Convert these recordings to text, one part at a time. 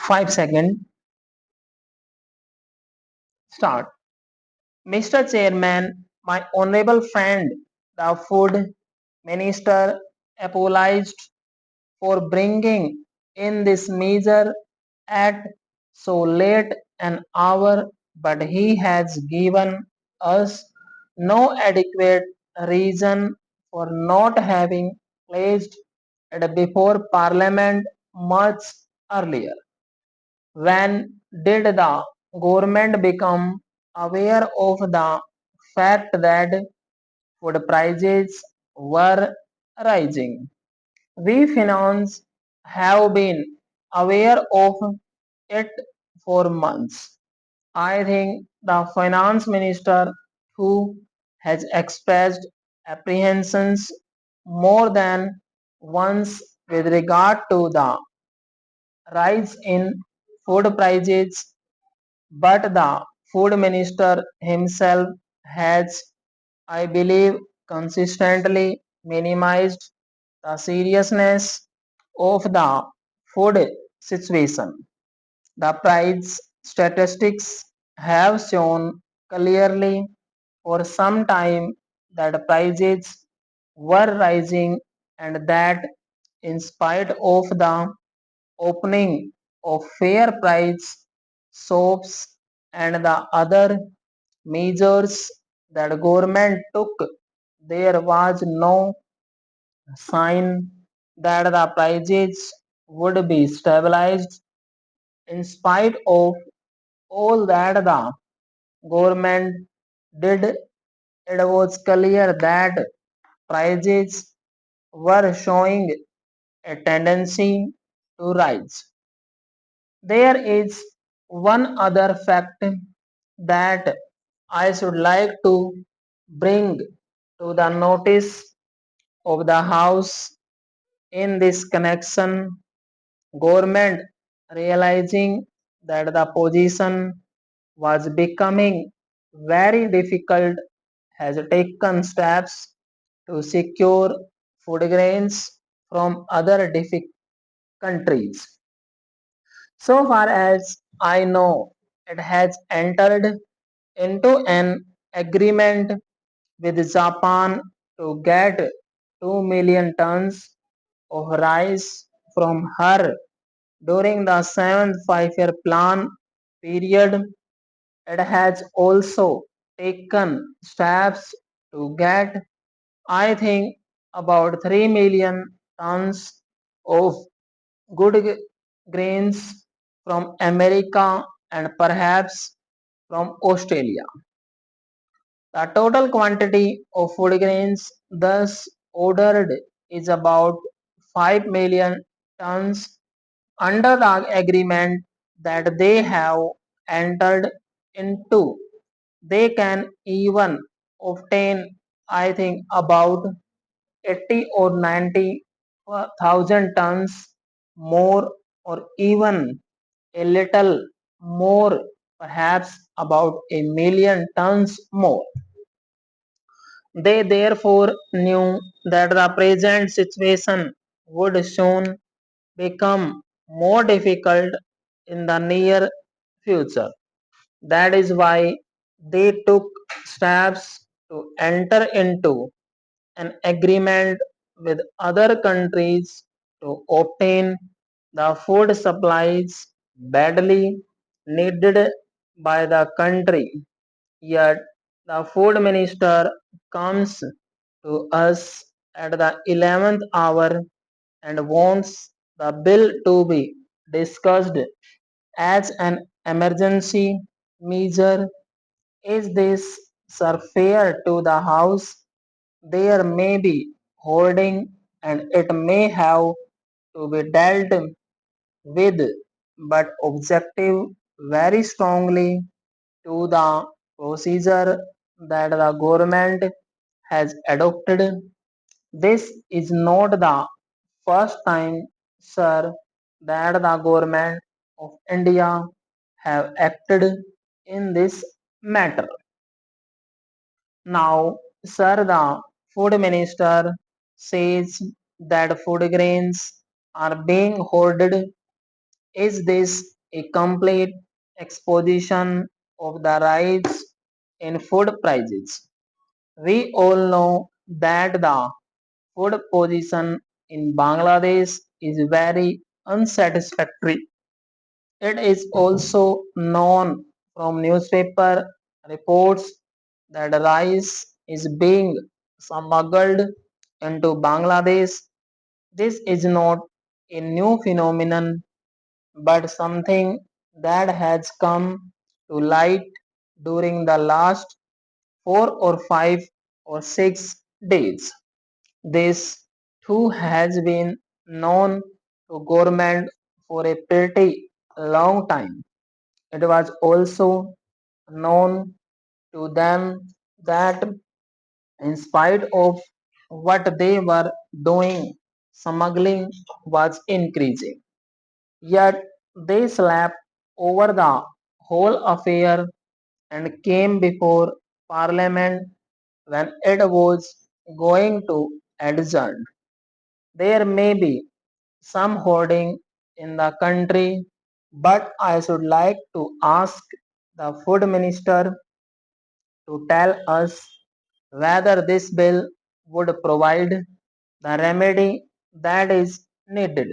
5 seconds. Start. Mr. Chairman, my honorable friend, the food minister apologized for bringing in this measure at so late an hour, but he has given us no adequate reason for not having placed it before Parliament much earlier. When did the government become aware of the fact that food prices were rising? We finance have been aware of it for months. I think the finance minister, who has expressed apprehensions more than once with regard to the rise in food prices, but the food minister himself has, I believe, consistently minimized the seriousness of the food situation. The price statistics have shown clearly for some time that prices were rising, and that in spite of the opening of fair price shops and the other measures that government took, there was no sign that the prices would be stabilized. In spite of all that the government did, it was clear that prices were showing a tendency to rise. There is one other fact that I should like to bring to the notice of the House in this connection. Government, realizing that the position was becoming very difficult, has taken steps to secure food grains from other countries. So far as I know, it has entered into an agreement with Japan to get 2 million tons of rice from her during the 7th 5-year plan period. It has also taken steps to get, I think, about 3 million tons of good grains from America and perhaps from Australia. The total quantity of food grains thus ordered is about 5 million tons under the agreement that they have entered into. They can even obtain, I think, about 80 or 90,000 tons more, or even a little more, perhaps about a million tons more. They therefore knew that the present situation would soon become more difficult in the near future. That is why they took steps to enter into an agreement with other countries to obtain the food supplies badly needed by the country. Yet the food minister comes to us at the 11th hour and wants the bill to be discussed as an emergency measure. Is this, sir, fair to the House? There may be hoarding and it may have to be dealt with, but objective very strongly to the procedure that the government has adopted. This is not the first time, sir, that the government of India have acted in this matter. Now, sir, the food minister says that food grains are being hoarded. Is this a complete exposition of the rise in food prices. We all know that the food position in Bangladesh is very unsatisfactory. It is also known from newspaper reports that rice is being smuggled into Bangladesh. This is not a new phenomenon but something that has come to light during the last 4 or 5 or 6 days. This too has been known to government for a pretty long time. It was also known to them that in spite of what they were doing, smuggling was increasing. Yet they slept over the whole affair and came before Parliament when it was going to adjourn. There may be some hoarding in the country, but I should like to ask the food minister to tell us whether this bill would provide the remedy that is needed.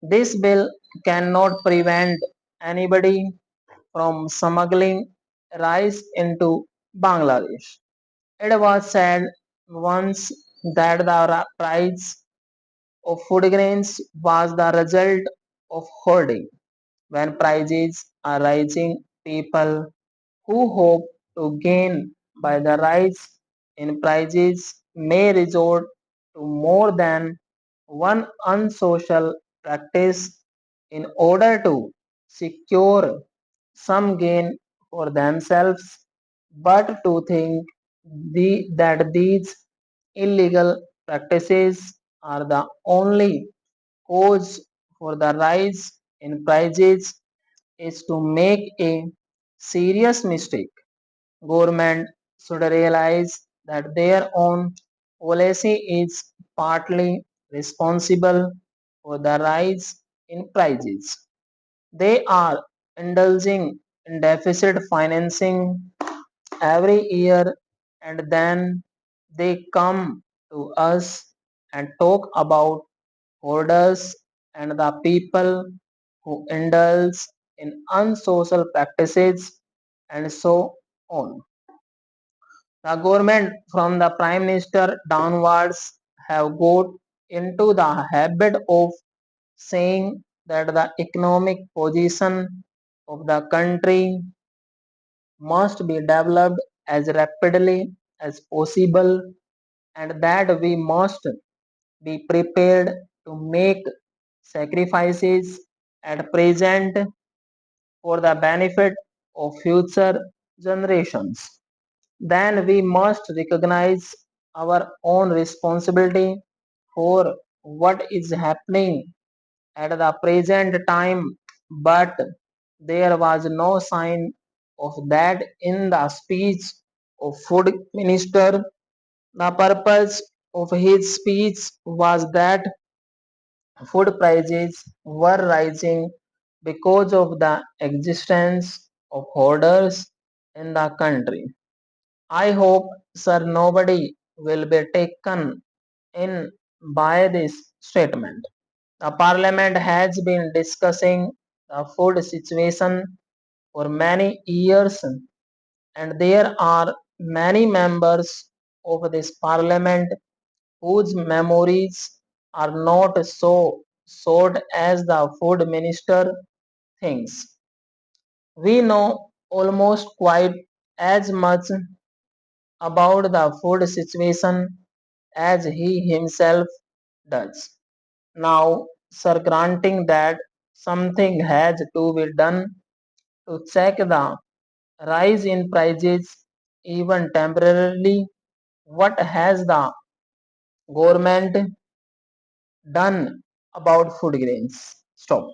This bill cannot prevent anybody from smuggling rice into Bangladesh. It was said once that the price of food grains was the result of hoarding. When prices are rising, people who hope to gain by the rise in prices may resort to more than one unsocial practice in order to secure some gain for themselves, but to think that these illegal practices are the only cause for the rise in prices is to make a serious mistake. Government should realize that their own policy is partly responsible for the rise in prices. They are indulging in deficit financing every year and then they come to us and talk about hoarders and the people who indulge in unsocial practices and so on. The government from the prime minister downwards have got into the habit of saying that the economic position of the country must be developed as rapidly as possible and that we must be prepared to make sacrifices at present for the benefit of future generations. Then we must recognize our own responsibility for what is happening at the present time, but there was no sign of that in the speech of food minister. The purpose of his speech was that food prices were rising because of the existence of hoarders in the country. I hope, sir, nobody will be taken in by this statement. The parliament has been discussing the food situation for many years, and there are many members of this parliament whose memories are not so short as the food minister thinks. We know almost quite as much about the food situation as he himself does. Now, sir, granting that something has to be done to check the rise in prices even temporarily, what has the government done about food grains? Stop.